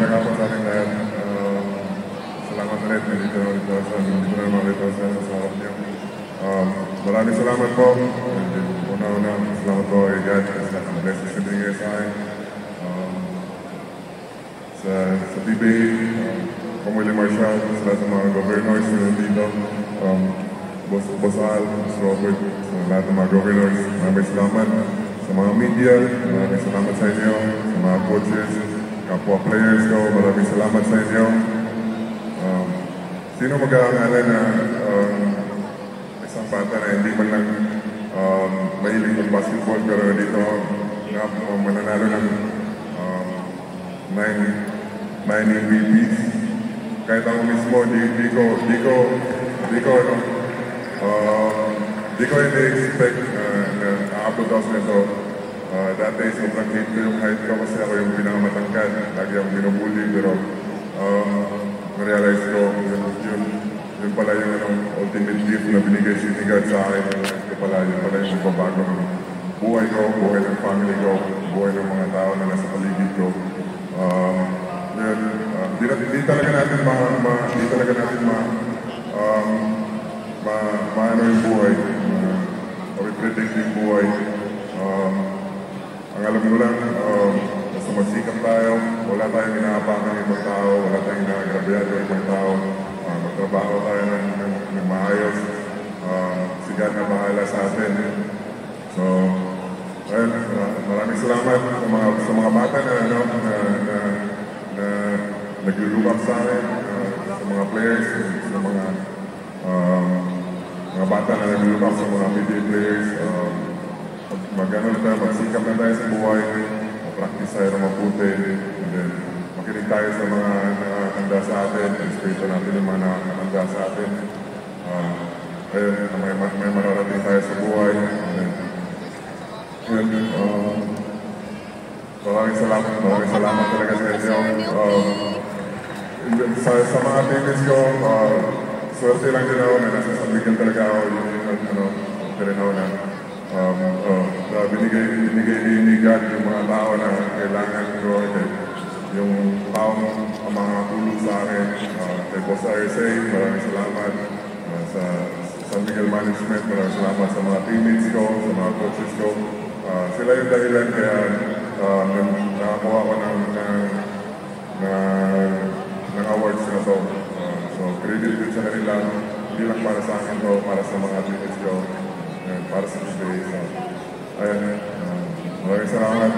magandang hapon sa ating lahat. Salamat ulit. Nandito na ulit sa harap niyo. Maraming salamat po. Una-una, salamat po kay God sa lahat ng blessings na binigay sa akin. Sa PBA, Pamuli Marshall, sa lahat ng mga governors na nandito. Boss Al, Boss Robert, sa lahat ng mga governors. Maraming salamat. Sa mga media, maraming salamat sa inyo. Sa mga coaches, kapwa players ko, maraming salamat sa inyo. Sino mag-aangala na isang bata na hindi man lang mahilig ng basketball pero dito na mananalo ng 9 MVPs. Kahit ako mismo, di ko ini-expect na aabot ako sa ito. Dati sobrang hate ko yung height ko kasi ako yung pinakamatangkad. Lagi akong binubuli pero na-realize ko yun pala yung ultimate gift na binigay si God sa akin. Yun pala yung magbabago ng buhay ko, buhay ng family ko, buhay ng mga tao na nasa paligid ko. Di talaga natin maano yung buhay, ma-predict yung buhay. Ang alam mo lang, basta magsikap tayo, wala tayong inaapakan ng ibang tao, wala tayong inagrabyado ng ibang tao, magtrabaho tayo ng maayos, si God na bahala sa atin. So, ayun, maraming salamat sa mga bata na naglulukap sa akin, sa mga players, sa mga bata na naglulukap sa mga PBA players. Magsikap na tayo sa buhay, mag-practice tayo na mabuti, and then makinig tayo sa mga nakakanda sa atin, respeto natin yung mga nakakanda sa atin. Ayun, may mararating tayo sa buhay, and then maraming salamat talaga sa inyo. Sa mga teammates ko, swerte lang din ako na nasa San Miguel talaga ako, rin ako na binigay ni God yung mga tao na kailangan ko, yung taong mga tulong sa akin, kay Boss RSA, maraming salamat, sa San Miguel Management, maraming salamat sa mga teammates ko, sa mga coaches ko. Sila yung dahilan kaya nakakuha ko ng awards na to. So credit din sa kanila, hindi lang para sa akin to, para sa mga teammates ko, para sa PBA. So, ayan, maraming salamat.